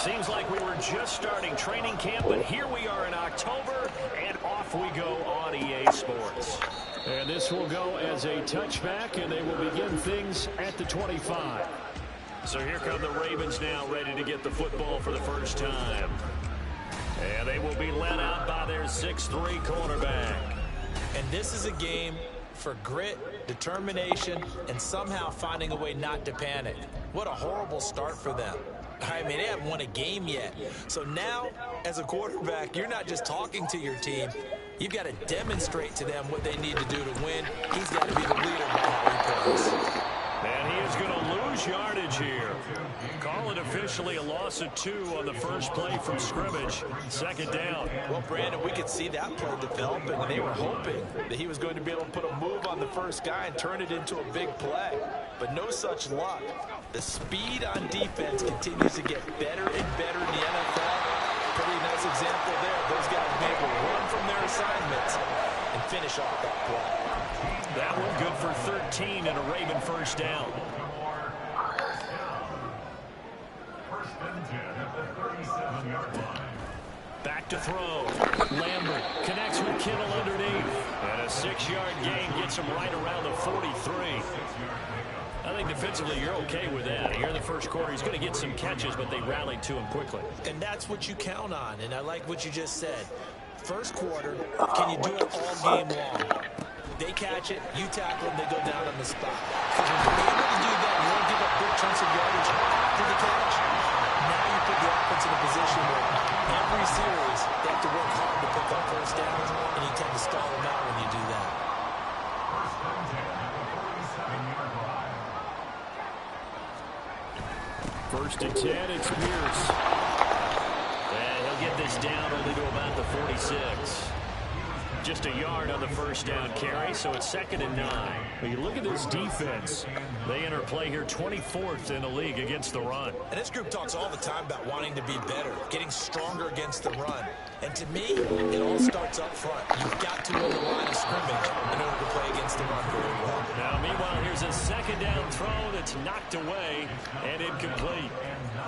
Seems like we were just starting training camp, but here we are in October, and off we go on EA Sports. And this will go as a touchback, and they will begin things at the 25. So here come the Ravens now, ready to get the football for the first time. And they will be led out by their 6'3" cornerback. And this is a game for grit, determination, and somehow finding a way not to panic. What a horrible start for them. I mean, they haven't won a game yet. So now, as a quarterback, you're not just talking to your team. You've got to demonstrate to them what they need to do to win. He's got to be the leader by how he plays. And he is going to lose yardage here. Call it officially a loss of 2 on the first play from scrimmage. Second down. Well, Brandon, we could see that play developing, and they were hoping that he was going to be able to put a move on the first guy and turn it into a big play. But no such luck. The speed on defense continues to get better and better in the NFL. Pretty nice example there. Those guys may be able to run from their assignments and finish off that play. That one good for 13 and a Raven first down. Back to throw. Lambert connects with Kittle underneath. And a 6-yard gain gets him right around the 43. I think defensively you're okay with that. Here in the first quarter, he's going to get some catches, but they rallied to him quickly. And that's what you count on, and I like what you just said. First quarter, can you do it all game long? They catch it, you tackle them, they go down on the spot. So when you're able to do that, you don't give up big chunks of yardage after the catch. Now you put the offense in a position where every series they have to work hard to pick up first downs, and you tend to stall them out when you do that. First and 10, it's Pierce. And he'll get this down only to about the 46. Just a yard on the first down carry, so it's 2nd and 9. When you look at this defense, they enter play here 24th in the league against the run. And this group talks all the time about wanting to be better, getting stronger against the run. And to me, it all starts up front. You've got to win the line of scrimmage in order to play against the run very well. Now, meanwhile, here's a second down throw that's knocked away and incomplete.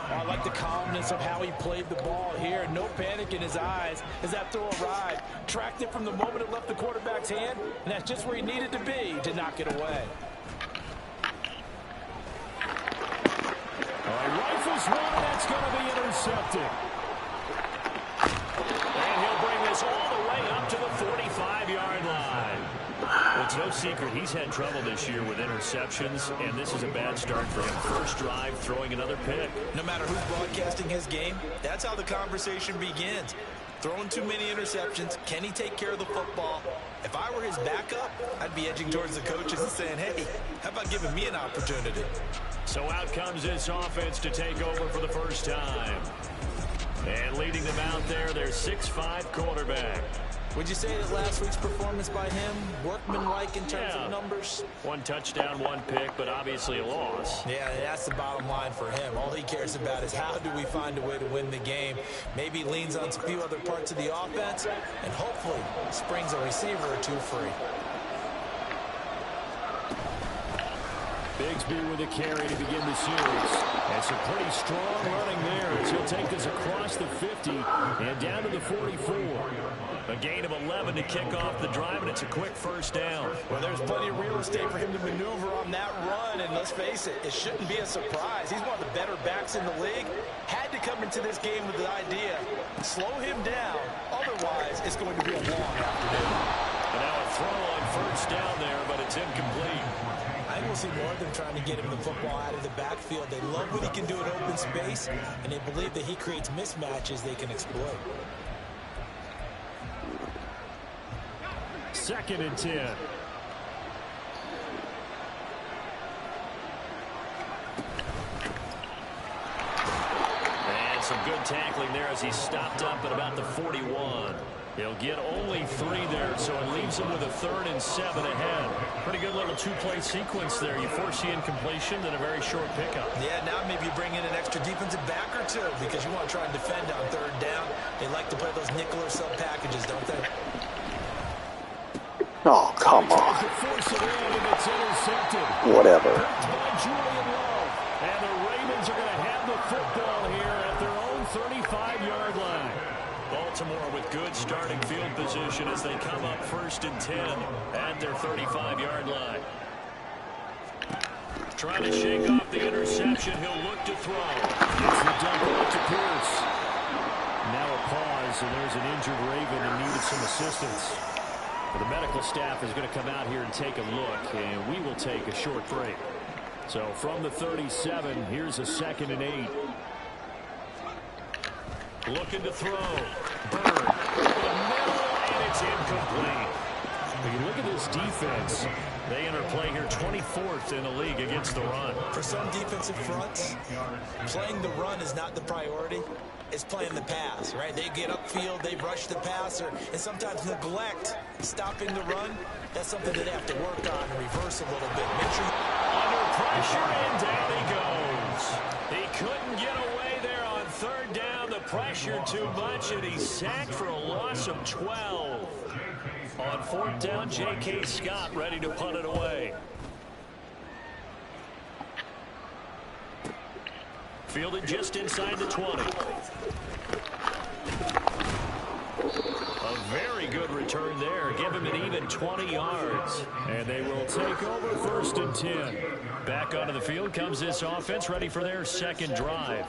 I like the calmness of how he played the ball here. No panic in his eyes as that throw arrived. Tracked it from the moment it left the quarterback's hand, and that's just where he needed to be to knock it away. All right, rifles one, that's going to be intercepted. And he'll bring this all the way up to the 45-yard line. Well, it's no secret he's had trouble this year with interceptions, and this is a bad start for him. First drive, throwing another pick. No matter who's broadcasting his game, that's how the conversation begins. Throwing too many interceptions, can he take care of the football? If I were his backup, I'd be edging towards the coaches and saying, hey, how about giving me an opportunity? So out comes this offense to take over for the first time. And leading them out there, their 6'5" quarterback. Would you say that last week's performance by him, workmanlike in terms of numbers? 1 touchdown, 1 pick, but obviously a loss. Yeah, that's the bottom line for him. All he cares about is how do we find a way to win the game. Maybe leans on a few other parts of the offense, and hopefully springs a receiver or two free. Bigsby with a carry to begin the series. And some pretty strong running there as he'll take this across the 50 and down to the 44. A gain of 11 to kick off the drive, and it's a quick first down. Well, there's plenty of real estate for him to maneuver on that run, and let's face it, it shouldn't be a surprise. He's one of the better backs in the league. Had to come into this game with the idea, slow him down, otherwise it's going to be a long afternoon. And now a throw on first down there, but it's incomplete. I think we'll see more of them trying to get him the football out of the backfield. They love what he can do in open space, and they believe that he creates mismatches they can exploit. 2nd and 10. And some good tackling there as he stopped up at about the 41. He'll get only 3 there, so it leaves him with a 3rd and 7 ahead. Pretty good little 2-play sequence there. You force the incompletion, then a very short pickup. Yeah, now maybe bring in an extra defensive back or two because you want to try and defend on 3rd down. They like to play those nickel or sub packages, don't they? Oh, come on. Whatever. And the Ravens are going to have the football here at their own Baltimore with good starting field position as they come up 1st and 10 at their 35-yard line. Trying to shake off the interception. He'll look to throw. Gets the dump off to Pierce. Now a pause, and there's an injured Raven in need of some assistance. Well, the medical staff is going to come out here and take a look, and we will take a short break. So from the 37, here's a 2nd and 8. Looking to throw. Bird over the middle, and it's incomplete. When you look at this defense, they enter play here 24th in the league against the run. For some defensive fronts, playing the run is not the priority. It's playing the pass, right? They get upfield, they rush the passer, and sometimes neglect stopping the run. That's something that they have to work on and reverse a little bit. Make sure under pressure, and down he goes. He couldn't get away there on 3rd down. The pressure too much, and he's sacked for a loss of 12. On 4th down, J.K. Scott ready to punt it away. Fielded just inside the 20. A very good return there. Give him an even 20 yards. And they will take over 1st and 10. Back onto the field comes this offense, ready for their 2nd drive.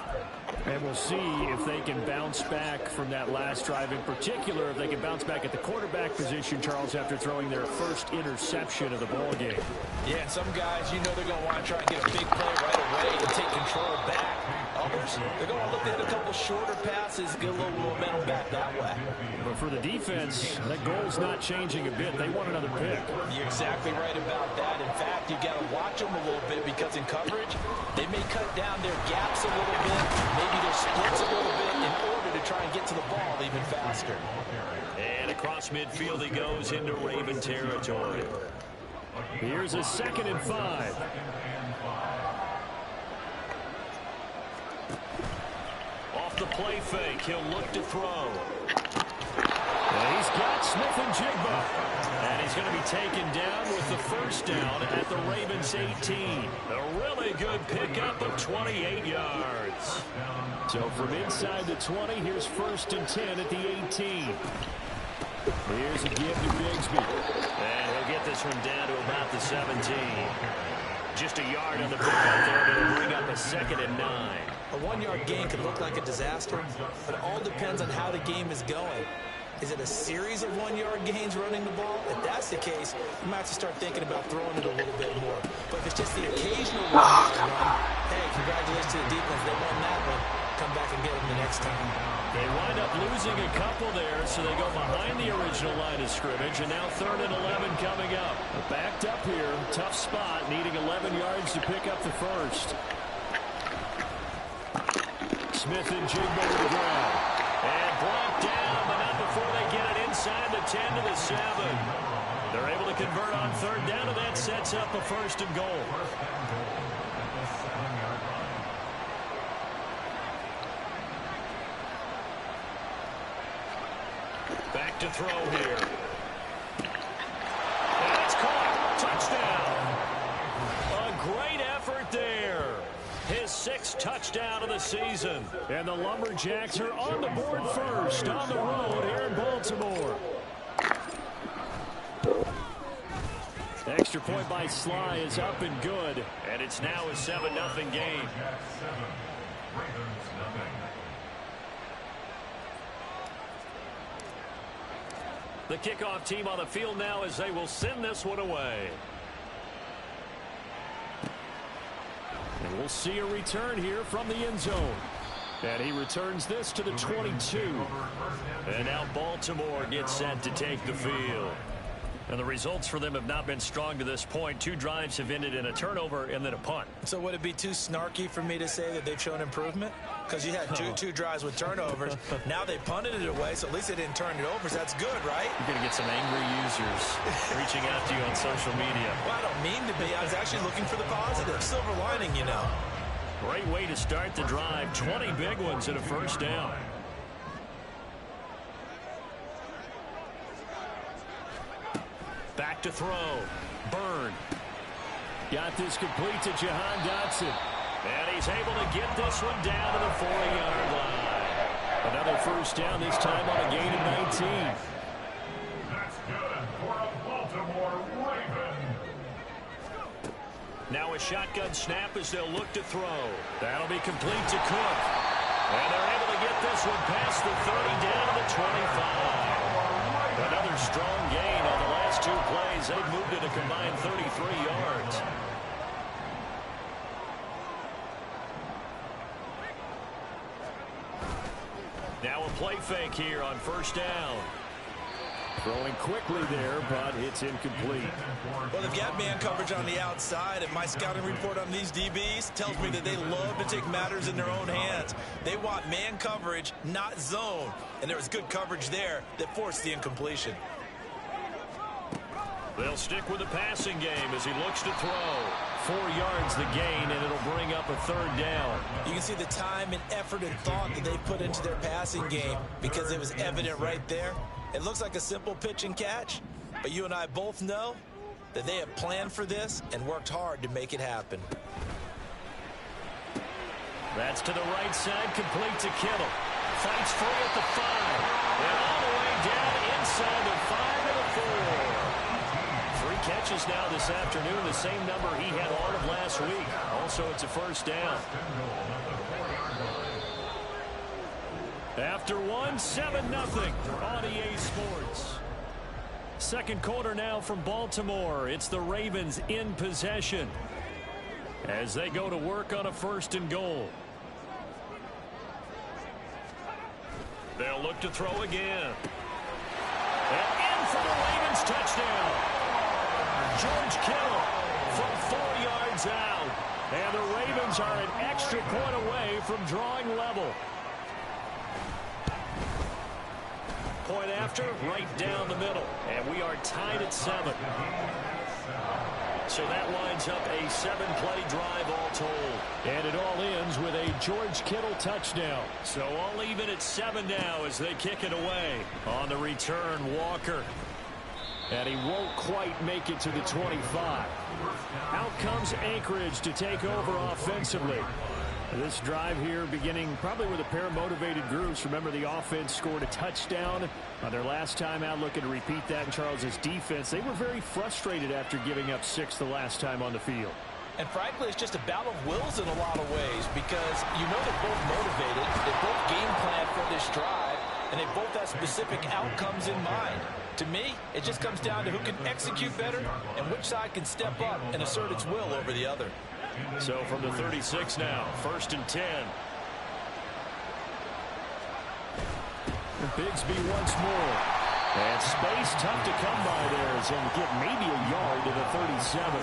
And we'll see if they can bounce back from that last drive. In particular, if they can bounce back at the quarterback position, Charles, after throwing their first interception of the ball game. Yeah, and some guys, you know they're going to want to try and get a big play right away and take control back. Others, they're going to look at a couple shorter passes, get a little momentum back that way. But for the defense, that goal's not changing a bit. They want another pick. You're exactly right about that. In fact, you got to watch them a little bit because in coverage, they may cut down their gaps a little bit, maybe their splits a little bit in order to try and get to the ball even faster. And across midfield he goes into Raven territory. Here's a 2nd and 5. Off the play fake, he'll look to throw. And he's got Smith and Jigba. And he's going to be taken down with the 1st down at the Ravens 18. A really good pickup of 28 yards. So from inside the 20, here's 1st and 10 at the 18. Here's a give to Bigsby. And he'll get this one down to about the 17. Just a yard on the pickup there to bring up a 2nd and 9. a 1-yard gain could look like a disaster, but it all depends on how the game is going. Is it a series of 1-yard gains running the ball? If that's the case, you might have to start thinking about throwing it a little bit more. But if it's just the occasional run, hey, congratulations to the defense. They won that one. Come back and get them the next time. They wind up losing a couple there, so they go behind the original line of scrimmage, and now 3rd and 11 coming up. Backed up here, tough spot, needing 11 yards to pick up the first. Smith and Jigba to the ground. And brought down, but not before they get it inside the 10 to the 7. They're able to convert on 3rd down, and that sets up a 1st and goal. Back to throw here. And it's caught. Touchdown. A great effort there. His 6th touchdown of the season. And the Lumberjacks are on the board first on the road here in Baltimore. The extra point by Sly is up and good. And it's now a 7-0 game. The kickoff team on the field now as they will send this one away. And we'll see a return here from the end zone. And he returns this to the 22. And now Baltimore gets set to take the field. And the results for them have not been strong to this point. 2 drives have ended in a turnover and then a punt. So would it be too snarky for me to say that they've shown improvement? Because you had two drives with turnovers. Now they punted it away, so at least they didn't turn it over. So that's good, right? You're going to get some angry users reaching out to you on social media. Well, I don't mean to be. I was actually looking for the positive. Silver lining, you know. Great way to start the drive. 20 big ones and a 1st down. Back to throw. Byrne. Got this complete to Jahan Dotson. And he's able to get this one down to the 40-yard line. Another first down, this time on a gain of 19. That's good for a Baltimore Raven. Now a shotgun snap as they'll look to throw. That'll be complete to Cook. And they're able to get this one past the 30 down to the 25. Another strong gain on the last two plays. They've moved it a combined 33 yards. Now a play fake here on first down. Throwing quickly there, but it's incomplete. Well, they've got man coverage on the outside, and my scouting report on these DBs tells me that they love to take matters in their own hands. They want man coverage, not zone. And there was good coverage there that forced the incompletion. They'll stick with the passing game as he looks to throw. 4 yards the gain, and it'll bring up a third down. You can see the time and effort and thought that they put into their passing game because it was evident right there. It looks like a simple pitch and catch, but you and I both know that they have planned for this and worked hard to make it happen. That's to the right side, complete to Kittle. Fights free at the 5. And all the way down inside the 5 and a 4. 3 catches now this afternoon, the same number he had all of last week. Also, it's a first down. After 7-0 on EA Sports. Second quarter now from Baltimore. It's the Ravens in possession as they go to work on a 1st and goal. They'll look to throw again. And in for the Ravens touchdown. George Kittle from 4 yards out. And the Ravens are an extra point away from drawing level. Point after, right down the middle. And we are tied at 7. So that lines up a 7-play drive all told. And it all ends with a George Kittle touchdown. So all even at 7 now as they kick it away. On the return, Walker. And he won't quite make it to the 25. Out comes Anchorage to take over offensively. This drive here beginning probably with a pair of motivated groups. Remember, the offense scored a touchdown on their last time out. Looking to repeat that in Charles's defense. They were very frustrated after giving up 6 the last time on the field. And frankly, it's just a battle of wills in a lot of ways because you know they're both motivated. They both game plan for this drive, and they both have specific outcomes in mind. To me, it just comes down to who can execute better and which side can step up and assert its will over the other. So from the 36 now, 1st and 10. Bigsby once more. And space tough to come by there as he'll get maybe a yard to the 37.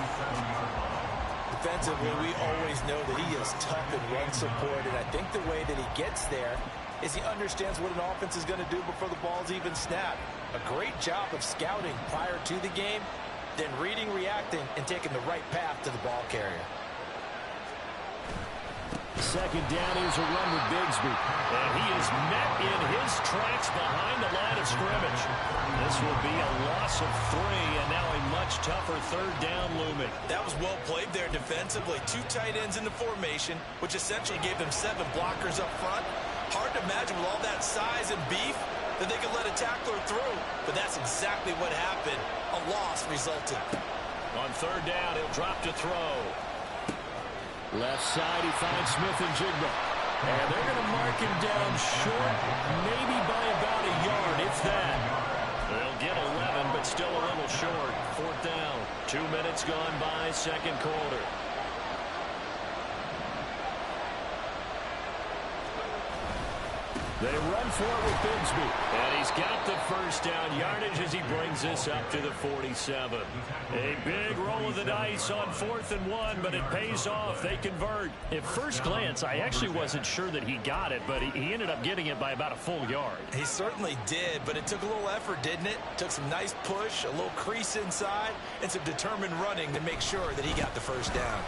Defensively, we always know that he is tough in run support, and I think the way that he gets there is he understands what an offense is going to do before the ball's even snapped. A great job of scouting prior to the game, then reading, reacting, and taking the right path to the ball carrier. Second down is a run with Bigsby. And he is met in his tracks behind the line of scrimmage. This will be a loss of 3, and now a much tougher 3rd down looming. That was well played there defensively. 2 tight ends in the formation, which essentially gave them 7 blockers up front. Hard to imagine with all that size and beef that they could let a tackler through. But that's exactly what happened. A loss resulted. On 3rd down, he'll drop to throw. Left side, he finds Smith and Jigba. And they're going to mark him down short, maybe by about a yard, if that. They'll get 11, but still a little short. 4th down. 2 minutes gone by, second quarter. They run for it with Bigsby. And he's got the first down yardage as he brings this up to the 47. A big roll of the dice on 4th and 1, but it pays off. They convert. At first glance, I actually wasn't sure that he got it, but he ended up getting it by about a full yard. He certainly did, but it took a little effort, didn't it? Took some nice push, a little crease inside, and some determined running to make sure that he got the first down.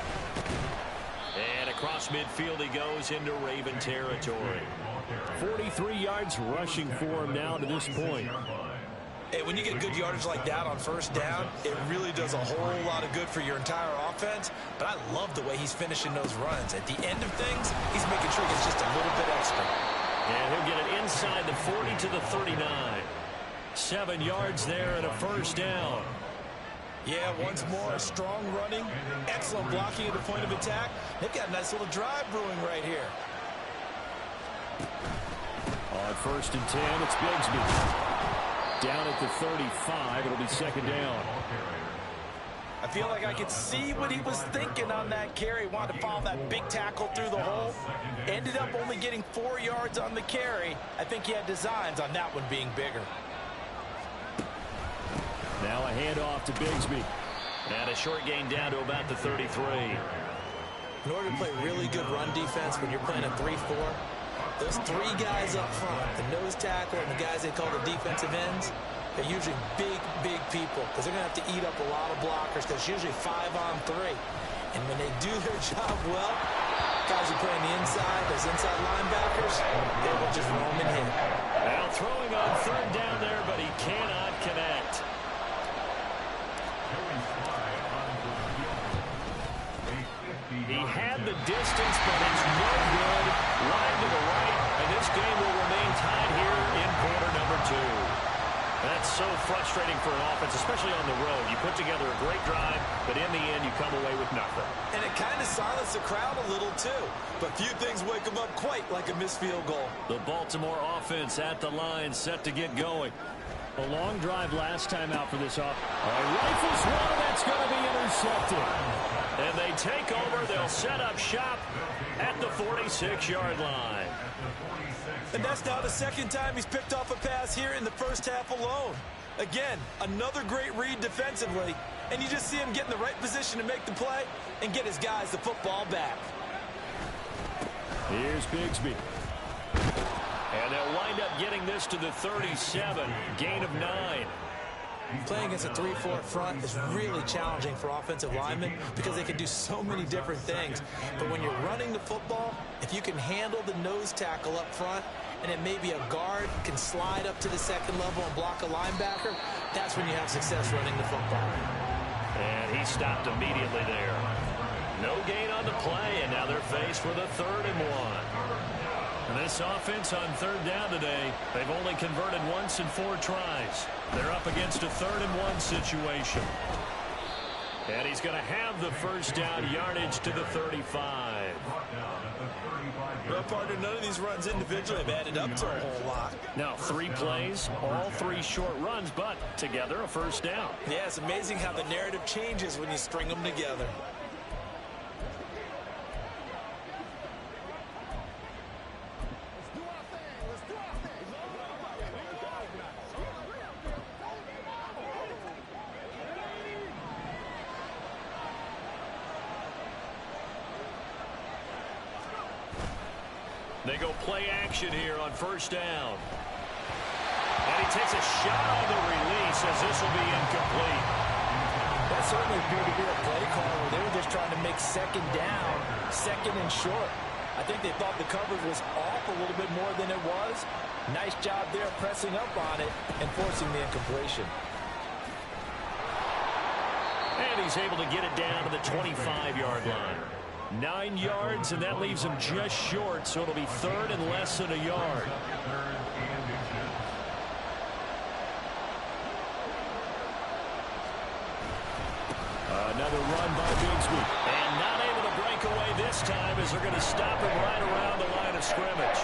And across midfield he goes into Raven territory. 43 yards rushing for him now to this point. Hey, when you get good yardage like that on 1st down, it really does a whole lot of good for your entire offense. But I love the way he's finishing those runs. At the end of things, he's making sure he gets just a little bit extra. And he'll get it inside the 40 to the 39. 7 yards there and a first down. Yeah, once more, strong running, excellent blocking at the point of attack. They've got a nice little drive brewing right here. On 1st and 10, it's Bigsby. Down at the 35, it'll be second down. I feel like I could see what he was thinking on that carry. Wanted to follow that big tackle through the hole. Ended up only getting 4 yards on the carry. I think he had designs on that one being bigger. Now a handoff to Bigsby. And a short gain down to about the 33. In order to play really good run defense when you're playing a 3-4, those 3 guys up front, the nose tackle and the guys they call the defensive ends, they're usually big, big people because they're going to have to eat up a lot of blockers because it's usually 5-on-3. And when they do their job well, guys who play on the inside, those inside linebackers, they will just roam and hit. Now throwing on 3rd down there, but he cannot connect. He had the distance, but it's no good. Line to the right, and this game will remain tied here in quarter number 2. That's so frustrating for an offense, especially on the road. You put together a great drive, but in the end, you come away with nothing. And it kind of silenced the crowd a little, too. But few things wake them up quite like a missed field goal. The Baltimore offense at the line, set to get going. A long drive last time out for this offense. Rifles one, that's going to be intercepted. And they take over. They'll set up shop at the 46-yard line. And that's now the 2nd time he's picked off a pass here in the first half alone. Again, another great read defensively. And you just see him get in the right position to make the play and get his guys the football back. Here's Bigsby. And they'll wind up getting this to the 37. Gain of 9. Playing against a 3-4 front is really challenging for offensive linemen because they can do so many different things. But when you're running the football, if you can handle the nose tackle up front, and then maybe a guard can slide up to the 2nd level and block a linebacker, that's when you have success running the football. And he stopped immediately there. No gain on the play, and now they're faced with a 3rd and 1. And this offense on 3rd down today, they've only converted once in 4 tries. They're up against a 3rd and 1 situation. And he's going to have the first down, yardage to the 35. Well, partner, none of these runs individually have added up to a whole lot. Now 3 plays, all 3 short runs, but together a first down. Yeah, it's amazing how the narrative changes when you string them together. They go play action here on first down. And he takes a shot on the release as this will be incomplete. That certainly appeared to be a play call where they were just trying to make 2nd down, 2nd and short. I think they thought the coverage was off a little bit more than it was. Nice job there pressing up on it and forcing the incompletion. And he's able to get it down to the 25-yard line. 9 yards, and that leaves him just short, so it'll be 3rd and less than a yard. Another run by Bigsby. And not able to break away this time as they're going to stop him right around the line of scrimmage.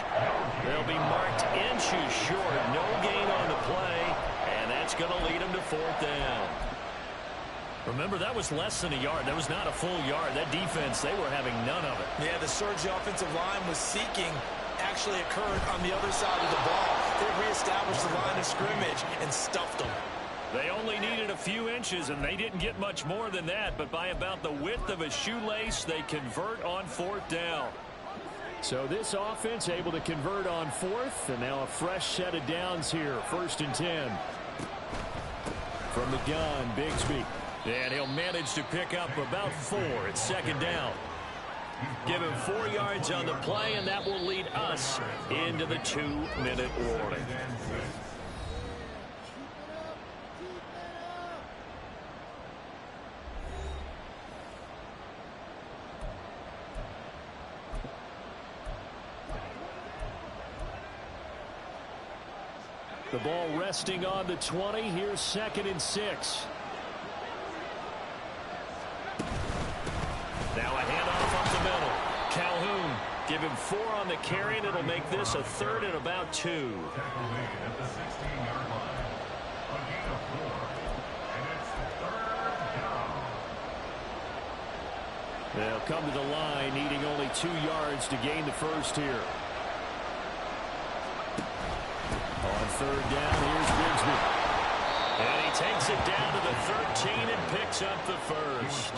They'll be marked inches short. No gain on the play, and that's going to lead him to 4th down. Remember, that was less than a yard. That was not a full yard. That defense, they were having none of it. Yeah, the surge the offensive line was seeking actually occurred on the other side of the ball. They reestablished the line of scrimmage and stuffed them. They only needed a few inches, and they didn't get much more than that. But by about the width of a shoelace, they convert on 4th down. So this offense able to convert on 4th, and now a fresh set of downs here. 1st and 10. From the gun, Bigsby. And he'll manage to pick up about 4 at 2nd down. Give him 4 yards on the play, and that will lead us into the 2-minute warning. The ball resting on the 20. Here's 2nd and 6. Now a handoff up the middle. Calhoun, give him 4 on the carry, and it'll make this a 3rd and about 2. At the 16-yard line. A gain of 4. And it's 3rd down. They'll come to the line, needing only 2 yards to gain the first here. On 3rd down, here's Bigsby. And he takes it down to the 13 and picks up the first.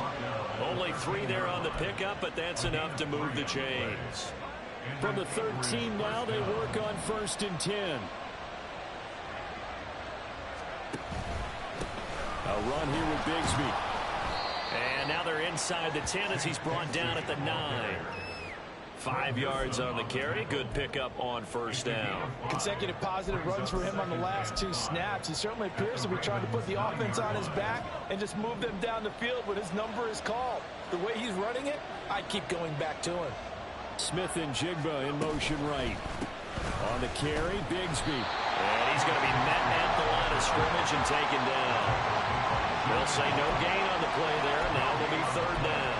Only 3 there on the pickup, but that's enough to move the chains. From the 13 now, they work on 1st and 10. A run here with Bigsby. And now they're inside the 10 as he's brought down at the 9. 5 yards on the carry. Good pickup on 1st down. Consecutive positive runs for him on the last 2 snaps. He certainly appears to be trying to put the offense on his back and just move them down the field when his number is called. The way he's running it, I keep going back to him. Smith and Jigba in motion right. On the carry, Bigsby. And he's going to be met at the line of scrimmage and taken down. They'll say no gain on the play there. Now it'll be 3rd down.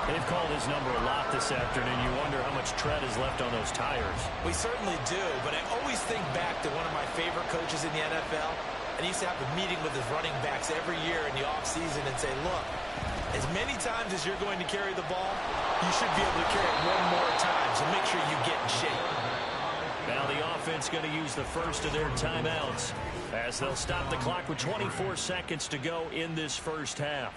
They've called his number a lot this afternoon. You wonder how much tread is left on those tires. We certainly do, but I always think back to one of my favorite coaches in the NFL. And he used to have a meeting with his running backs every year in the offseason and say, look, as many times as you're going to carry the ball, you should be able to carry it 1 more time, so make sure you get in shape. Now the offense going to use the first of their timeouts as they'll stop the clock with 24 seconds to go in this first half.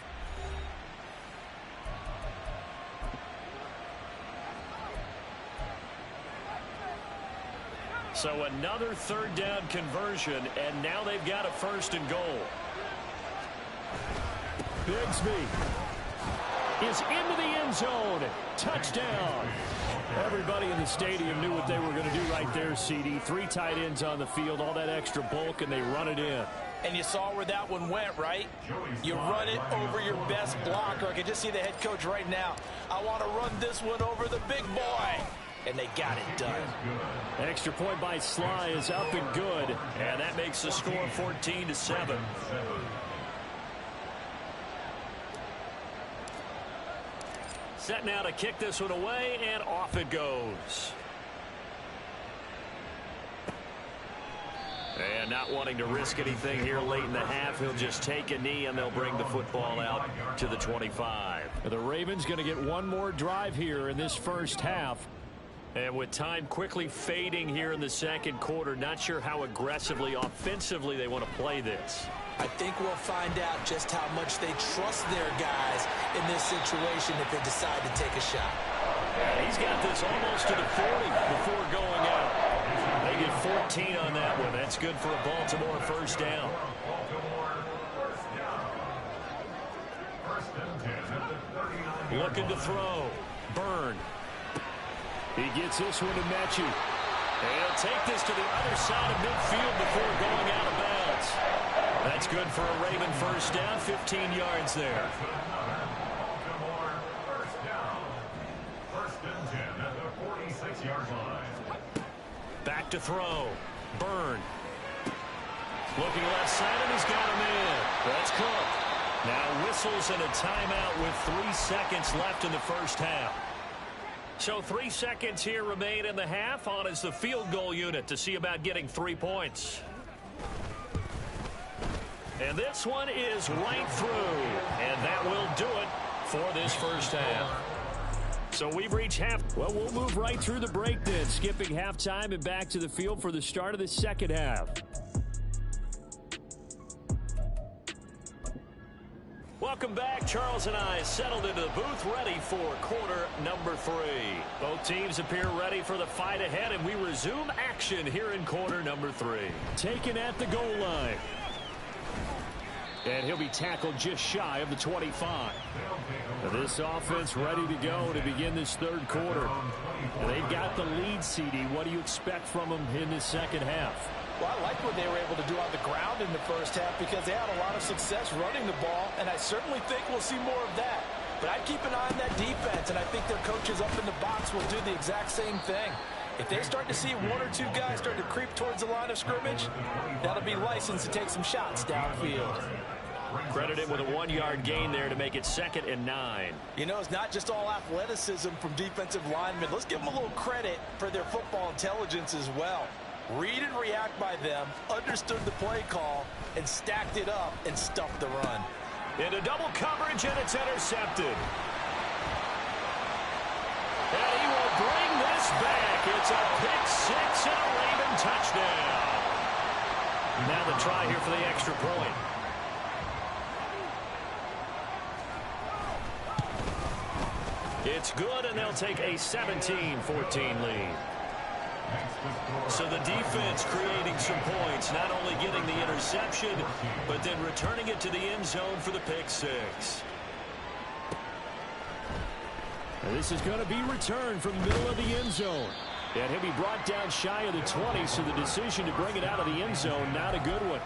So another 3rd down conversion, and now they've got a 1st and goal. Bigsby is into the end zone. Touchdown. Everybody in the stadium knew what they were going to do right there, CD. 3 tight ends on the field, all that extra bulk, and they run it in. And you saw where that one went, right? You run it over your best blocker. I can just see the head coach right now. I want to run this one over the big boy. And they got it done. Extra point by Sly is up and good. And that makes the score 14-7. Set now to kick this one away, and off it goes. And not wanting to risk anything here late in the half, he'll just take a knee, and they'll bring the football out to the 25. The Ravens going to get one more drive here in this first half. And with time quickly fading here in the 2nd quarter, not sure how aggressively, offensively they want to play this. I think we'll find out just how much they trust their guys in this situation if they decide to take a shot. And he's got this almost to the 40 before going out. They get 14 on that one. That's good for a Baltimore 1st down. Looking to throw. Byrne. He gets this one to Mechie. And he'll take this to the other side of midfield before going out of bounds. That's good for a Raven 1st down, 15 yards there. Baltimore 1st down. 1st and 10 at the 46-yard line. Back to throw. Byrne. Looking left side, and he's got him in. That's Cook. Now whistles and a timeout with 3 seconds left in the first half. So 3 seconds here remain in the half. On is the field goal unit to see about getting 3 points. And this one is right through. And that will do it for this first half. So we've reached half. Well, we'll move right through the break then, skipping halftime and back to the field for the start of the second half. Welcome back. Charles and I settled into the booth, ready for quarter number 3. Both teams appear ready for the fight ahead, and we resume action here in quarter number 3. Taken at the goal line. And he'll be tackled just shy of the 25. This offense ready to go to begin this 3rd quarter. And they've got the lead, CD. What do you expect from them in the second half? Well, I like what they were able to do on the ground in the first half because they had a lot of success running the ball, and I certainly think we'll see more of that. But I'd keep an eye on that defense, and I think their coaches up in the box will do the exact same thing. If they start to see one or two guys start to creep towards the line of scrimmage, that'll be licensed to take some shots downfield. Credit him with a 1-yard gain there to make it 2nd and 9. You know, it's not just all athleticism from defensive linemen. Let's give them a little credit for their football intelligence as well. Read and react by them, understood the play call, and stacked it up and stuffed the run. Into double coverage, and it's intercepted. And he will bring this back. It's a pick 6 and a Raven touchdown. Now the try here for the extra point. It's good, and they'll take a 17-14 lead. So the defense creating some points, not only getting the interception, but then returning it to the end zone for the pick 6. And this is going to be returned from the middle of the end zone. And he'll be brought down shy of the 20, so the decision to bring it out of the end zone, not a good one.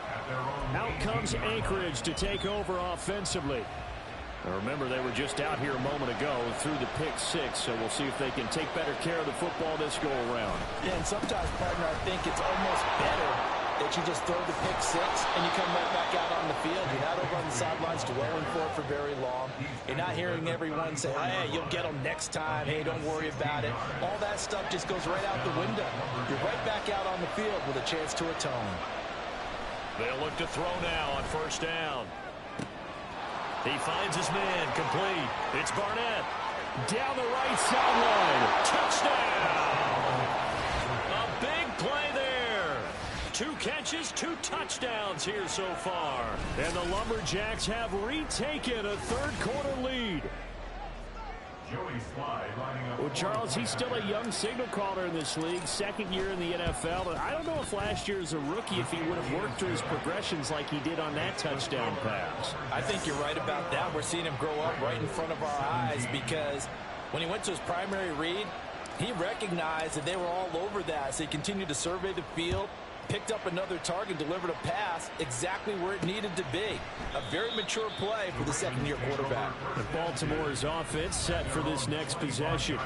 Out comes Anchorage to take over offensively. Now remember, they were just out here a moment ago through the pick 6, so we'll see if they can take better care of the football this go-around. Yeah, and sometimes, partner, I think it's almost better that you just throw the pick 6 and you come right back out on the field. You're not over on the sidelines dwelling for it for very long. You're not hearing everyone say, hey, you'll get them next time. Hey, don't worry about it. All that stuff just goes right out the window. You're right back out on the field with a chance to atone. They'll look to throw now on 1st down. He finds his man, complete. It's Barnett. Down the right sideline. Touchdown! A big play there. 2 catches, 2 touchdowns here so far. And the Lumberjacks have retaken a 3rd-quarter lead. Well, Charles, he's still a young signal caller in this league, 2nd year in the NFL. But I don't know if last year as a rookie, if he would have worked through his progressions like he did on that touchdown pass. I think you're right about that. We're seeing him grow up right in front of our eyes because when he went to his primary read, he recognized that they were all over that. So he continued to survey the field, picked up another target, delivered a pass exactly where it needed to be. A very mature play for the 2nd-year quarterback. And Baltimore's offense set for this next possession.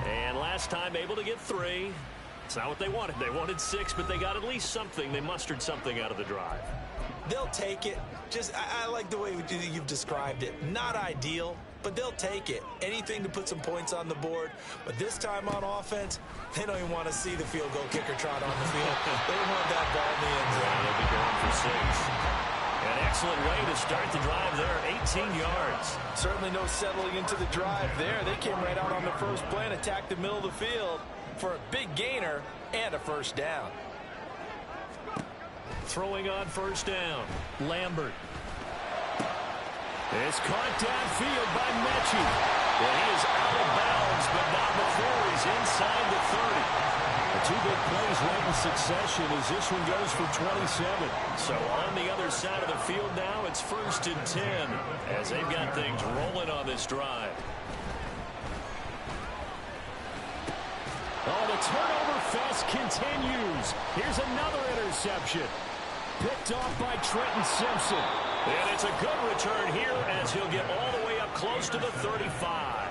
And last time able to get 3. It's not what they wanted. They wanted 6, but they got at least something. They mustered something out of the drive. They'll take it. I like the way you've described it. Not ideal, but they'll take it. Anything to put some points on the board. But this time on offense, they don't even want to see the field goal kicker trot on the field. They want that ball in the end zone. They'll be going for 6. An excellent way to start the drive there, 18 yards. Certainly no settling into the drive there. They came right out on the first play and attacked the middle of the field for a big gainer and a 1st down. Throwing on 1st down, Lambert. It's caught downfield by Mechie. And he is out of bounds, but not before he's inside the 30. The 2 big plays right in succession as this one goes for 27. So on the other side of the field now, it's 1st and 10 as they've got things rolling on this drive. Oh, the turnover fest continues. Here's another interception. Picked off by Trenton Simpson. And it's a good return here as he'll get all the way up close to the 35.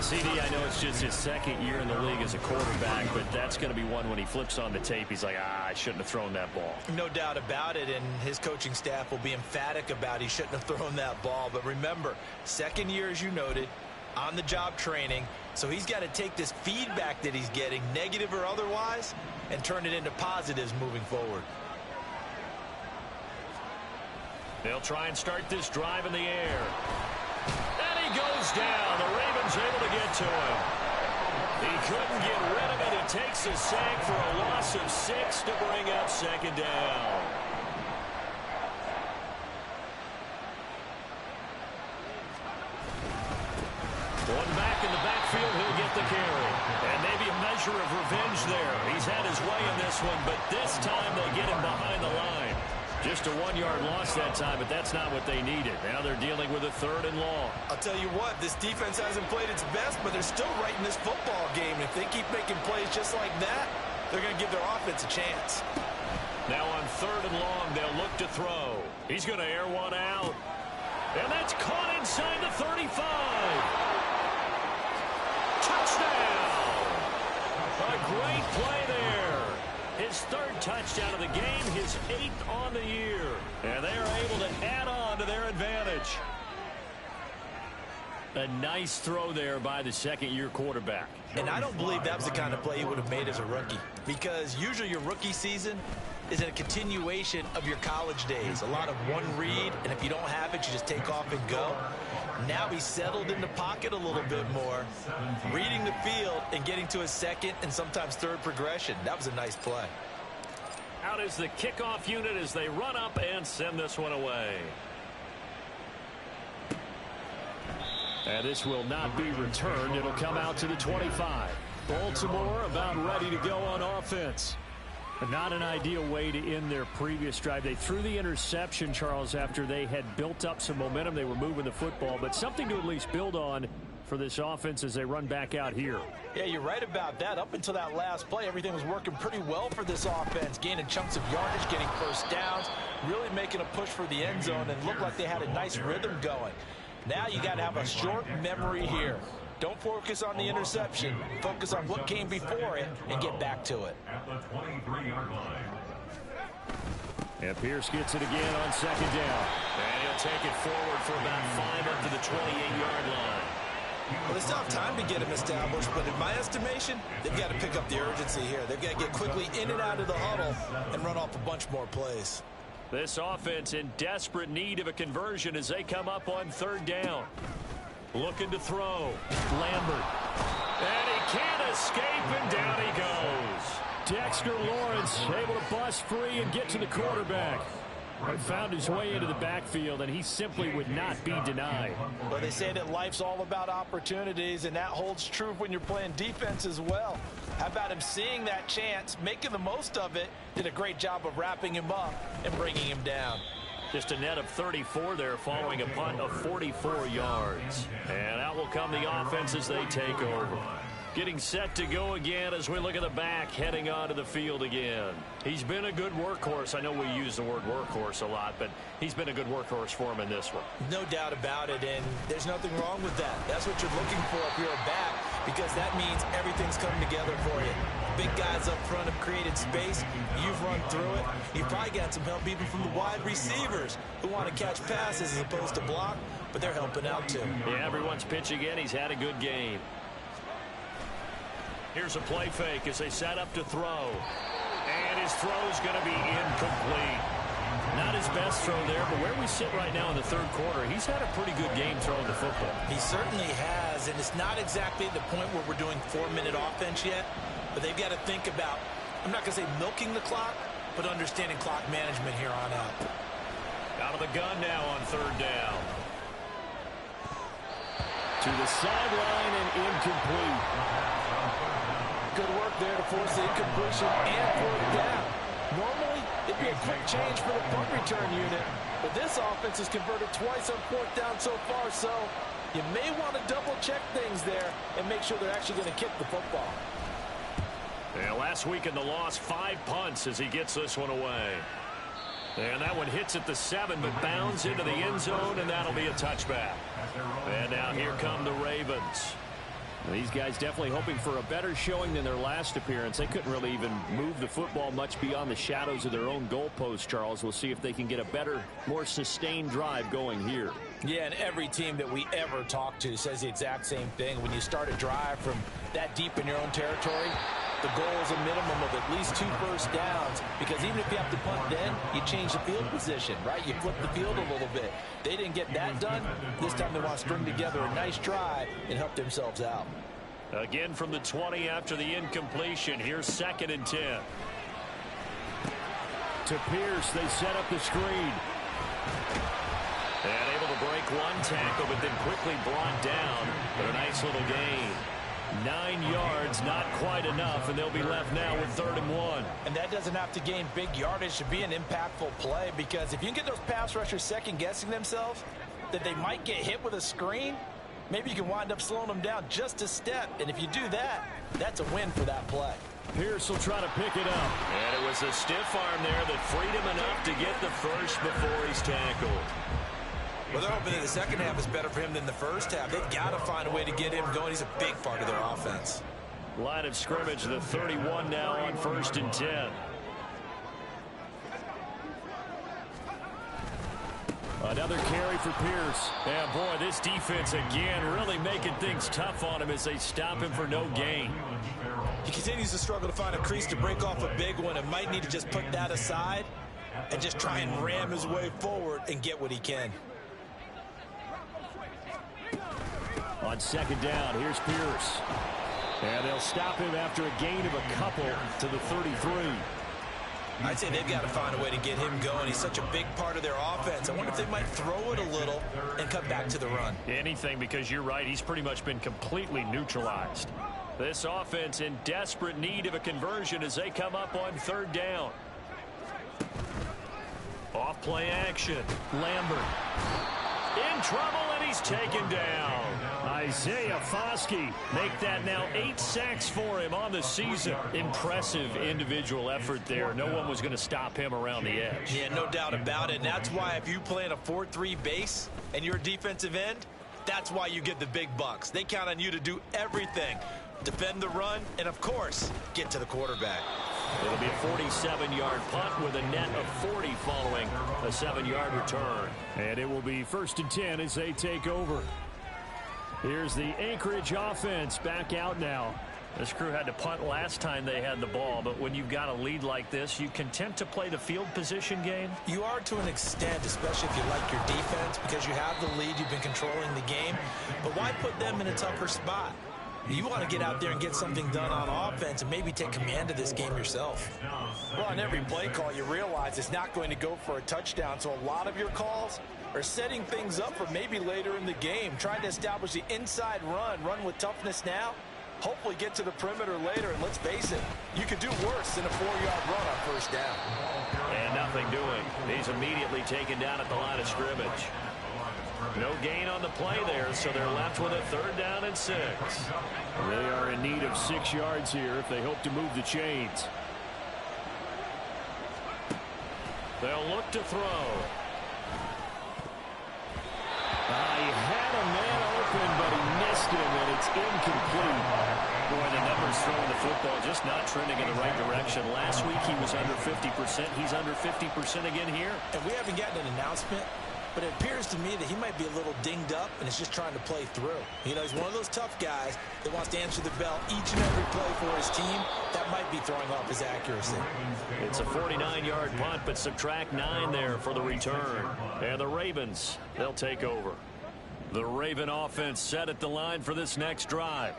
CD, I know it's just his 2nd year in the league as a quarterback, but that's going to be one when he flips on the tape, he's like, I shouldn't have thrown that ball. No doubt about it, and his coaching staff will be emphatic about he shouldn't have thrown that ball. But remember, 2nd year, as you noted, on-the-job training, so he's got to take this feedback that he's getting, negative or otherwise, and turn it into positives moving forward. They'll try and start this drive in the air. And he goes down. The Ravens able to get to him. He couldn't get rid of it. He takes a sack for a loss of 6 to bring up 2nd down. One back in the backfield, he'll get the carry. And maybe a measure of revenge there. He's had his way in this one, but this time they get him behind the line. Just a 1-yard loss that time, but that's not what they needed. Now they're dealing with a 3rd and long. I'll tell you what, this defense hasn't played its best, but they're still right in this football game. If they keep making plays just like that, they're going to give their offense a chance. Now on 3rd and long, they'll look to throw. He's going to air one out. And that's caught inside the 35. Touchdown! A great play there. His third touchdown of the game, his 8th on the year. And they are able to add on to their advantage. A nice throw there by the second-year quarterback. And I don't believe that was the kind of play he would have made as a rookie, because usually your rookie season is a continuation of your college days. A lot of one read, and if you don't have it, you just take off and go. Now he's settled in the pocket a little bit more, reading the field and getting to his second and sometimes third progression. That was a nice play. Out is the kickoff unit as they run up and send this one away. And this will not be returned. It'll come out to the 25. Baltimore about ready to go on offense. Not an ideal way to end their previous drive. They threw the interception, Charles, after they had built up some momentum. They were moving the football, but something to at least build on for this offense as they run back out here. Yeah, you're right about that. Up until that last play, everything was working pretty well for this offense, gaining chunks of yardage, getting first downs, really making a push for the end zone, and looked like they had a nice rhythm going. Now you got to have a short memory here. Don't focus on the interception. Focus on what came before it and get back to it. At the 23-yard line. And Pierce gets it again on second down. And he'll take it forward for about 5 up to the 28-yard line. Well, they still have time to get him established, but in my estimation, they've got to pick up the urgency here. They've got to get quickly in and out of the huddle and run off a bunch more plays. This offense in desperate need of a conversion as they come up on third down. Looking to throw. Lambert. And he can't escape, and down he goes. Dexter Lawrence able to bust free and get to the quarterback. He found his way into the backfield, and he simply would not be denied. Well, they say that life's all about opportunities, and that holds true when you're playing defense as well. How about him seeing that chance, making the most of it, did a great job of wrapping him up and bringing him down. Just a net of 34 there following a punt of 44 yards. And out will come the offense as they take over. Getting set to go again as we look at the back heading onto the field again. He's been a good workhorse. I know we use the word workhorse a lot, but he's been a good workhorse for him in this one. No doubt about it, and there's nothing wrong with that. That's what you're looking for if you're a back, because that means everything's coming together for you. Big guys up front have created space. You've run through it. You've probably got some help even from the wide receivers who want to catch passes as opposed to block, but they're helping out too. Yeah, everyone's pitching in. He's had a good game. Here's a play fake as they set up to throw. And his throw's going to be incomplete. Not his best throw there, but where we sit right now in the third quarter, he's had a pretty good game throwing the football. He certainly has, and it's not exactly at the point where we're doing 4-minute offense yet, but they've got to think about, I'm not going to say milking the clock, but understanding clock management here on out. Out of the gun now on third down. To the sideline and incomplete. Good work there to force the incompletion and fourth down. Normally, it'd be a quick change for the punt return unit, but this offense has converted twice on fourth down so far, so you may want to double-check things there and make sure they're actually going to kick the football. Yeah, last week in the loss, 5 punts as he gets this one away. And that one hits at the 7, but bounds into the end zone, and that'll be a touchback. And now here come the Ravens. These guys definitely hoping for a better showing than their last appearance. They couldn't really even move the football much beyond the shadows of their own goalpost, Charles. We'll see if they can get a better, more sustained drive going here. Yeah, and every team that we ever talk to says the exact same thing. When you start a drive from that deep in your own territory, the goal is a minimum of at least 2 first downs, because even if you have to punt then, you change the field position, right? You flip the field a little bit. They didn't get that done. This time they want to string together a nice drive and help themselves out. Again from the 20 after the incompletion. Here's 2nd and 10. To Pierce, they set up the screen. And able to break one tackle, but then quickly brought down. But a nice little gain. 9 yards, not quite enough, and they'll be left now with 3rd and 1. And that doesn't have to gain big yardage to be an impactful play, because if you can get those pass rushers second-guessing themselves, that they might get hit with a screen, maybe you can wind up slowing them down just a step. And if you do that, that's a win for that play. Pierce will try to pick it up. And it was a stiff arm there that freed him enough to get the first before he's tackled. Well, they're hoping that the second half is better for him than the first half. They've got to find a way to get him going. He's a big part of their offense. Line of scrimmage, the 31 now on 1st and 10. Another carry for Pierce. And boy, this defense again really making things tough on him as they stop him for no gain. He continues to struggle to find a crease to break off a big one and might need to just put that aside and just try and ram his way forward and get what he can. On 2nd down, here's Pierce. And they'll stop him after a gain of a couple to the 33. I'd say they've got to find a way to get him going. He's such a big part of their offense. I wonder if they might throw it a little and cut back to the run. Anything, because you're right. He's pretty much been completely neutralized. This offense in desperate need of a conversion as they come up on 3rd down. Off play action. Lambert. In trouble, and he's taken down. Isaiah Foskey make that now 8 sacks for him on the season. Impressive individual effort there. No one was going to stop him around the edge. Yeah, no doubt about it. And that's why if you play in a 4-3 base and you're a defensive end, that's why you get the big bucks. They count on you to do everything. Defend the run, and of course, get to the quarterback. It'll be a 47-yard punt with a net of 40 following a 7-yard return. And it will be 1st and 10 as they take over. Here's the Anchorage offense back out now. This crew had to punt last time they had the ball, but when you've got a lead like this, you content to play the field position game? You are to an extent, especially if you like your defense, because you have the lead, you've been controlling the game. But why put them in a tougher spot? You want to get out there and get something done on offense and maybe take command of this game yourself. Well, on every play call, you realize it's not going to go for a touchdown, so a lot of your calls are setting things up for maybe later in the game, trying to establish the inside run with toughness now, hopefully get to the perimeter later, and let's face it, you could do worse than a 4-yard run on 1st down. And nothing doing. He's immediately taken down at the line of scrimmage. No gain on the play there, so they're left with a 3rd down and 6. They are in need of 6 yards here if they hope to move the chains. They'll look to throw. He had a man open, but he missed him, and it's incomplete. Boy, the numbers throwing the football just not trending in the right direction. Last week he was under 50%. He's under 50% again here. And we haven't gotten an announcement, but it appears to me that he might be a little dinged up and is just trying to play through. You know, he's one of those tough guys that wants to answer the bell each and every play for his team. That might be throwing off his accuracy. It's a 49-yard punt, but subtract 9 there for the return. And the Ravens, they'll take over. The Raven offense set at the line for this next drive.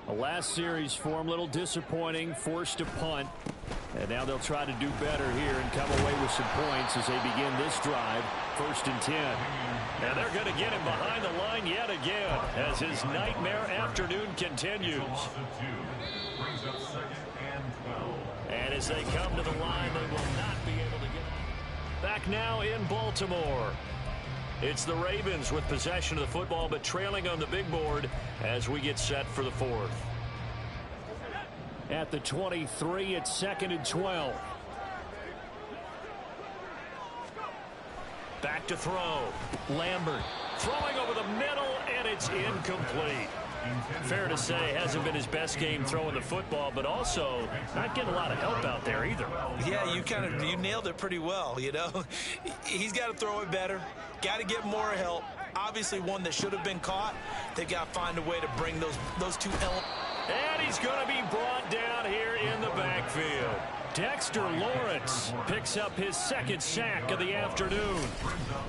The last series for him, a little disappointing, forced to punt. And now they'll try to do better here and come away with some points as they begin this drive, 1st and 10. And they're going to get him behind the line yet again as his nightmare afternoon continues. And as they come to the line, they will not be able to get back now in Baltimore. It's the Ravens with possession of the football, but trailing on the big board as we get set for the 4th. At the 23, it's 2nd and 12. Back to throw. Lambert throwing over the middle, and it's incomplete. Fair to say, hasn't been his best game throwing the football, but also not getting a lot of help out there either. Yeah, you nailed it pretty well, you know. He's got to throw it better, got to get more help. Obviously one that should have been caught. They've got to find a way to bring those two elements. And he's going to be brought down here in the backfield. Dexter Lawrence picks up his 2nd sack of the afternoon.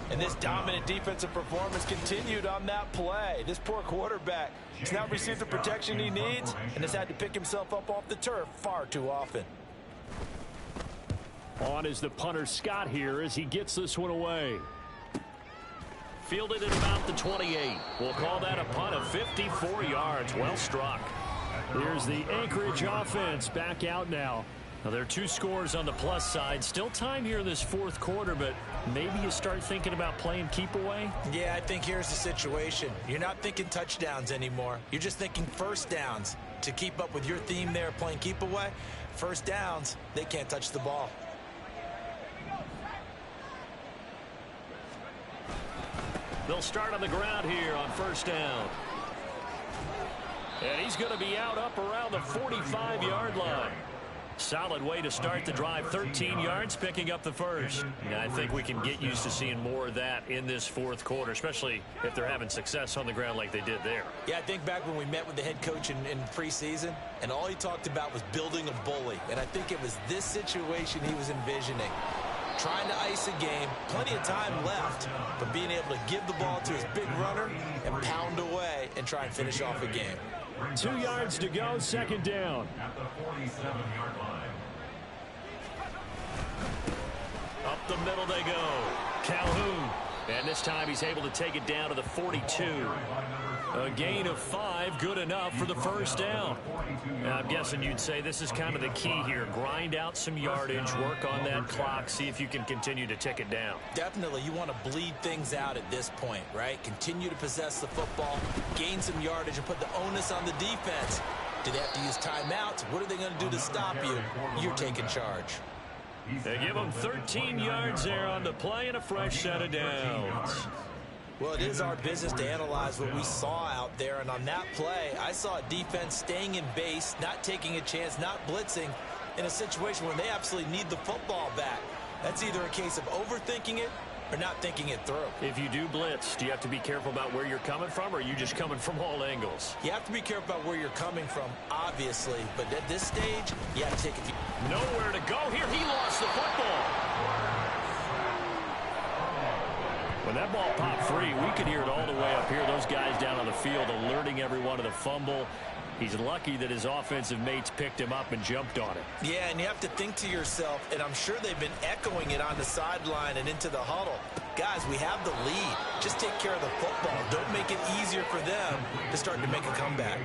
And this dominant defensive performance continued on that play. This poor quarterback has not received the protection he needs and has had to pick himself up off the turf far too often. On is the punter Scott here as he gets this one away. Fielded at about the 28. We'll call that a punt of 54 yards. Well struck. Here's the Anchorage offense back out now. Now, there are 2 scores on the plus side. Still time here in this 4th quarter, but maybe you start thinking about playing keep away? Yeah, I think here's the situation. You're not thinking touchdowns anymore. You're just thinking 1st downs. To keep up with your theme there, playing keep away, 1st downs, they can't touch the ball. They'll start on the ground here on 1st down. And he's going to be out up around the 45-yard line. Solid way to start the drive. 13 yards, picking up the first. And I think we can get used to seeing more of that in this fourth quarter, especially if they're having success on the ground like they did there. Yeah, I think back when we met with the head coach in preseason, and all he talked about was building a bully. And I think it was this situation he was envisioning. Trying to ice a game, plenty of time left, but being able to give the ball to his big runner and pound away and try and finish off a game. 2 yards to go, second down. At the 47-yard line. Up the middle they go. Calhoun. And this time he's able to take it down to the 42. A gain of 5, good enough for the first down. Now, I'm guessing you'd say this is kind of the key here. Grind out some yardage, work on that clock, see if you can continue to tick it down. Definitely, you want to bleed things out at this point, right? Continue to possess the football, gain some yardage, and put the onus on the defense. Do they have to use timeouts? What are they going to do to stop you? You're taking charge. They give him 13 yards there on the play and a fresh set of downs. Well, it is our business to analyze what we saw out there, and on that play, I saw a defense staying in base, not taking a chance, not blitzing, in a situation where they absolutely need the football back. That's either a case of overthinking it or not thinking it through. If you do blitz, do you have to be careful about where you're coming from, or are you just coming from all angles? You have to be careful about where you're coming from, obviously, but at this stage, you have to take a few. Nowhere to go here. He lost the football. When that ball popped free, we could hear it all the way up here. Those guys down on the field alerting everyone of the fumble. He's lucky that his offensive mates picked him up and jumped on it. Yeah, and you have to think to yourself, and I'm sure they've been echoing it on the sideline and into the huddle. Guys, we have the lead. Just take care of the football. Don't make it easier for them to start to make a comeback.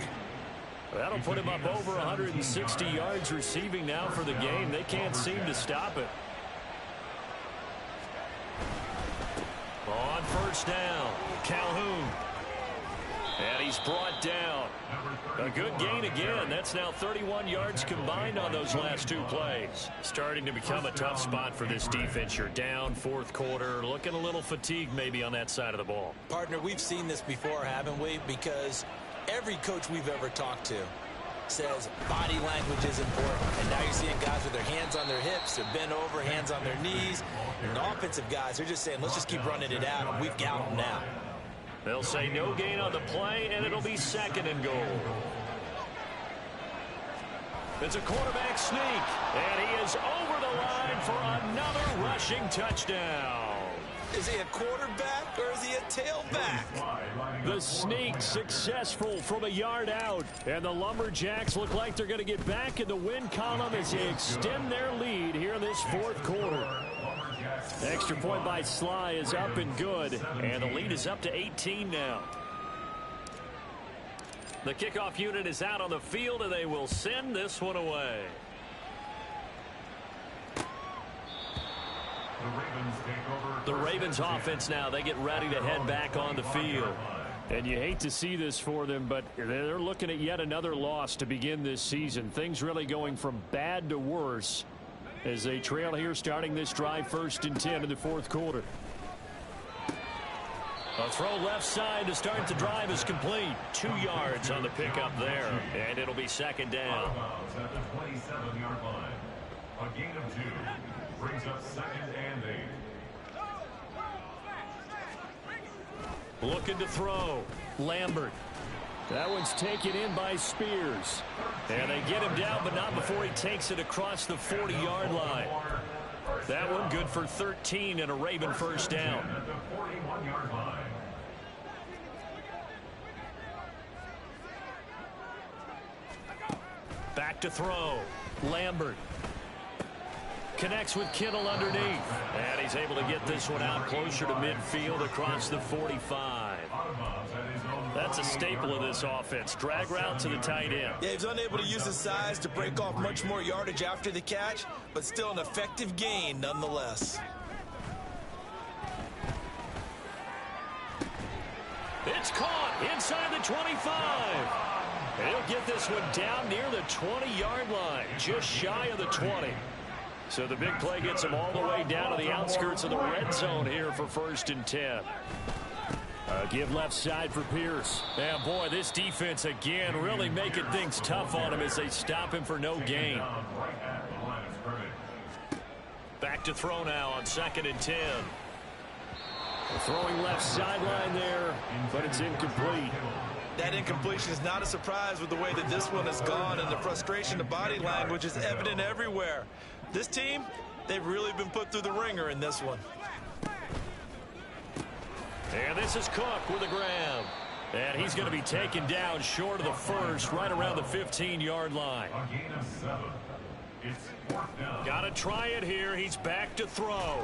That'll put him up over 160 yards receiving now for the game. They can't seem to stop it. On first down, Calhoun. And he's brought down. A good gain again. That's now 31 yards combined on those last 2 plays. Starting to become a tough spot for this defense. You're down fourth quarter, looking a little fatigued maybe on that side of the ball. Partner, we've seen this before, haven't we? Because every coach we've ever talked to says body language is important. And now you're seeing guys with their hands on their hips, they're bent over, hands on their knees. And the offensive guys are just saying, let's just keep running it out, and we've got them now. They'll say no gain on the play, and it'll be second and goal. It's a quarterback sneak, and he is over the line for another rushing touchdown. Is he a quarterback or is he a tailback? The sneak successful from a yard out, and the Lumberjacks look like they're going to get back in the win column as they extend their lead here in this fourth quarter. Extra point by Sly is up and good, and the lead is up to 18 now. The kickoff unit is out on the field, and they will send this one away. The Ravens offense now, they get ready to head back on the field. And you hate to see this for them, but they're looking at yet another loss to begin this season. Things really going from bad to worse as they trail here starting this drive 1st and 10 in the fourth quarter. A throw left side to start the drive is complete. 2 yards on the pickup there, and it'll be second down. At the 27-yard line. A gain of 2 brings up 2nd and 8. Looking to throw. Lambert. That one's taken in by Spears. And they get him down, but not before he takes it across the 40-yard line. That one good for 13 and a Raven first down. At the 41-yard line. Back to throw. Lambert. Connects with Kittle underneath. And he's able to get this one out closer to midfield across the 45. That's a staple of this offense. Drag route to the tight end. Yeah, he's unable to use his size to break off much more yardage after the catch, but still an effective gain nonetheless. It's caught inside the 25. He'll get this one down near the 20-yard line, just shy of the 20. So the big play gets him all the way down to the outskirts of the red zone here for 1st and 10. Give left side for Pierce. And boy, this defense again really making things tough on him as they stop him for no gain. Back to throw now on 2nd and 10. Throwing left sideline there, but it's incomplete. That incompletion is not a surprise with the way that this one has gone, and the frustration, the body language is evident everywhere. This team, they've really been put through the ringer in this one. And this is Cook with a grab. And he's going to be taken down short of the first, right around the 15-yard line. Got to try it here. He's back to throw.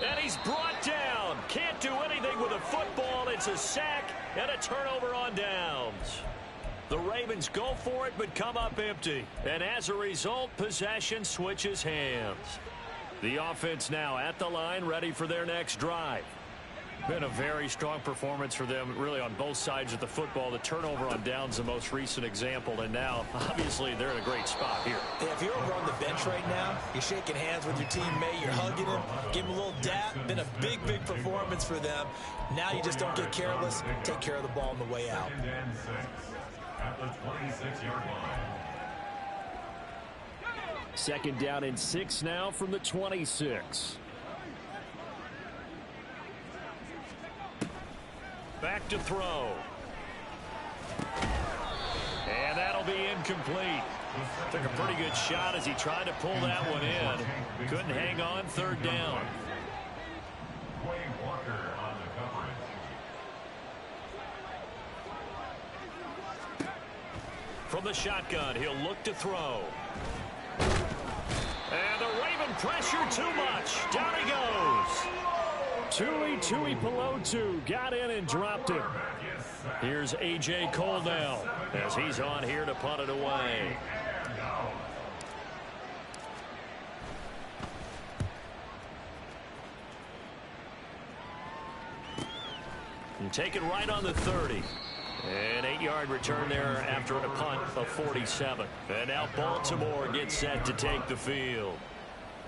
And he's brought down. Can't do anything with a football. It's a sack and a turnover on downs. The Ravens go for it but come up empty. And as a result, possession switches hands. The offense now at the line, ready for their next drive. Been a very strong performance for them, really, on both sides of the football. The turnover on downs, the most recent example, and now, obviously, they're in a great spot here. Yeah, if you're over on the bench right now, you're shaking hands with your teammate, you're hugging him, give him a little dap. Been a big, big performance for them. Now you just don't get careless. Take care of the ball on the way out. At the 26-yard line. 2nd down and 6 now from the 26. Back to throw. And that'll be incomplete. Took a pretty good shot as he tried to pull that one in. Couldn't hang on. 3rd down. From the shotgun, he'll look to throw. And the Raven pressure too much. Down he goes. Tui Pelotu got in and dropped it. Here's A.J. Cole now as he's on here to punt it away. And take it right on the 30. An 8-yard return there after a punt of 47. And now Baltimore gets set to take the field.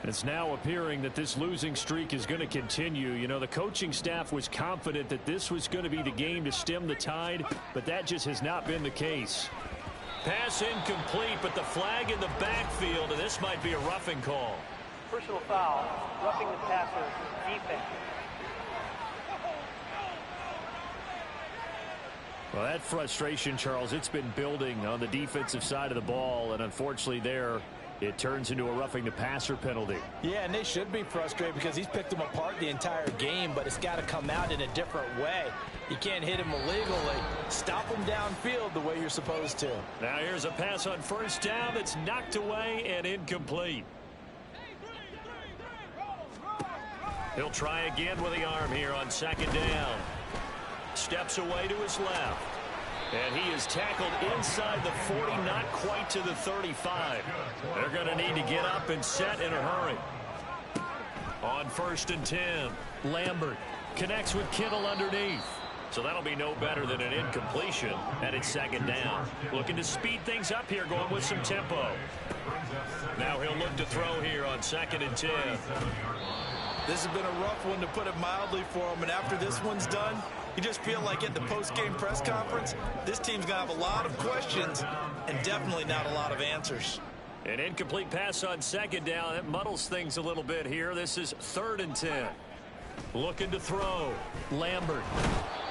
It's now appearing that this losing streak is going to continue. You know, the coaching staff was confident that this was going to be the game to stem the tide, but that just has not been the case. Pass incomplete, but the flag in the backfield, and this might be a roughing call. Personal foul, roughing the passer, defense. Well, that frustration, Charles, it's been building on the defensive side of the ball, and unfortunately there, it turns into a roughing the passer penalty. Yeah, and they should be frustrated because he's picked them apart the entire game, but it's got to come out in a different way. You can't hit him illegally. Stop him downfield the way you're supposed to. Now here's a pass on 1st down that's knocked away and incomplete. He'll try again with the arm here on 2nd down. Steps away to his left. And he is tackled inside the 40, not quite to the 35. They're going to need to get up and set in a hurry. On 1st and 10, Lambert connects with Kittle underneath. So that'll be no better than an incompletion, and it's 2nd down. Looking to speed things up here, going with some tempo. Now he'll look to throw here on 2nd and 10. This has been a rough one, to put it mildly, for him, and after this one's done, you just feel like at the post-game press conference, this team's going to have a lot of questions and definitely not a lot of answers. An incomplete pass on 2nd down. That muddles things a little bit here. This is 3rd and 10. Looking to throw. Lambert.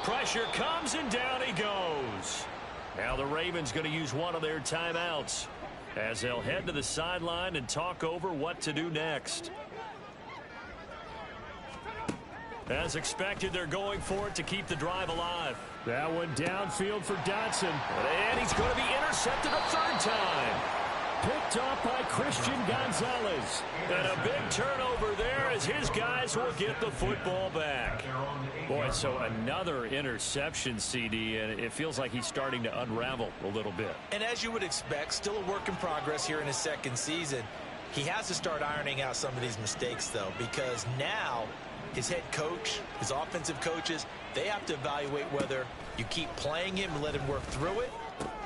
Pressure comes and down he goes. Now the Ravens going to use one of their timeouts as they'll head to the sideline and talk over what to do next. As expected, they're going for it to keep the drive alive. That one downfield for Dotson. And he's going to be intercepted a 3rd time. Picked off by Christian Gonzalez. And a big turnover there as his guys will get the football back. Boy, so another interception, CD, and it feels like he's starting to unravel a little bit. And as you would expect, still a work in progress here in his 2nd season. He has to start ironing out some of these mistakes, though, because now his head coach, his offensive coaches, they have to evaluate whether you keep playing him and let him work through it,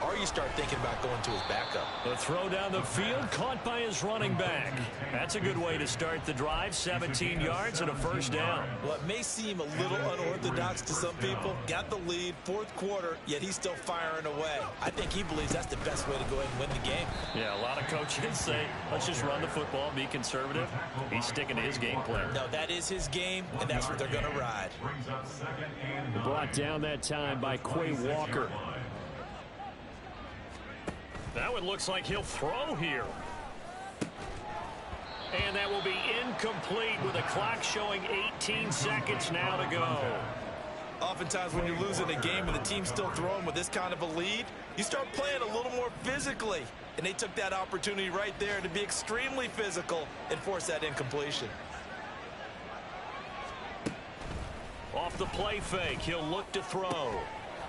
Or you start thinking about going to his backup. The throw down the field, caught by his running back. That's a good way to start the drive. 17 yards and a first down. Well, it may seem a little unorthodox to some people. Got the lead, fourth quarter, yet he's still firing away. I think he believes that's the best way to go ahead and win the game. Yeah, a lot of coaches say, let's just run the football, be conservative. He's sticking to his game plan. No, that is his game, and that's what they're going to ride. Brought down that time by Quay Walker. That one looks like he'll throw here. And that will be incomplete with the clock showing 18 seconds now to go. Oftentimes when you're losing a game and the team's still throwing with this kind of a lead, you start playing a little more physically. And they took that opportunity right there to be extremely physical and force that incompletion. Off the play fake, he'll look to throw.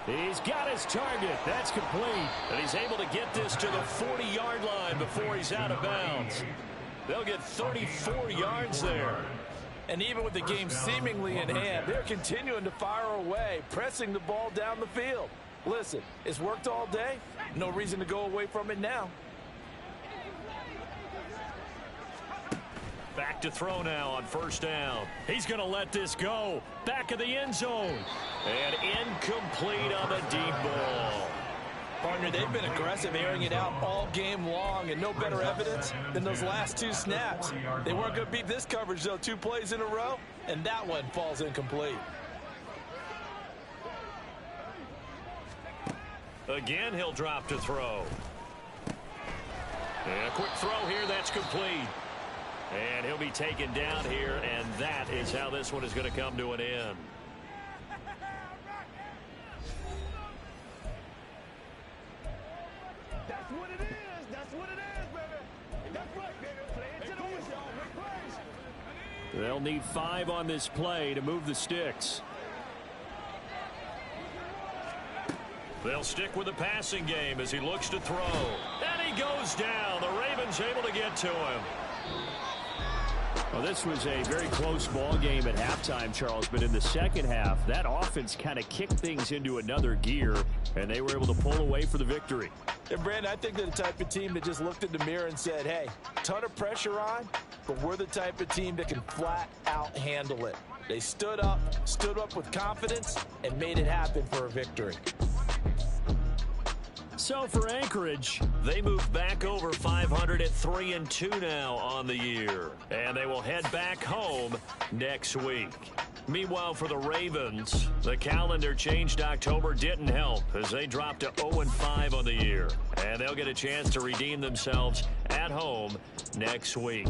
He's got his target. That's complete. And he's able to get this to the 40-yard line before he's out of bounds. They'll get 34 yards there. And even with the game seemingly in hand, they're continuing to fire away, pressing the ball down the field. Listen, it's worked all day. No reason to go away from it now. Back to throw now on first down. He's going to let this go. Back of the end zone. And incomplete on the deep ball. Partner, they've been aggressive, airing it out all game long, and no better evidence than those last two snaps. They weren't going to beat this coverage, though, 2 plays in a row, and that one falls incomplete. Again, he'll drop to throw. And a quick throw here, that's complete. And he'll be taken down here, and that is how this one is going to come to an end. That's what it is. That's what it is, baby. That's right, baby. Play it to the whistle. Make plays. They'll need 5 on this play to move the sticks. They'll stick with the passing game as he looks to throw. And he goes down. The Ravens able to get to him. Well, this was a very close ball game at halftime, Charles, but in the second half, that offense kind of kicked things into another gear, and they were able to pull away for the victory. And, Brandon, I think they're the type of team that just looked in the mirror and said, hey, ton of pressure on, but we're the type of team that can flat out handle it. They stood up with confidence, and made it happen for a victory. So for Anchorage, they move back over 500 at 3-2 now on the year. And they will head back home next week. Meanwhile, for the Ravens, the calendar changed. October didn't help as they dropped to 0-5 on the year. And they'll get a chance to redeem themselves at home next week.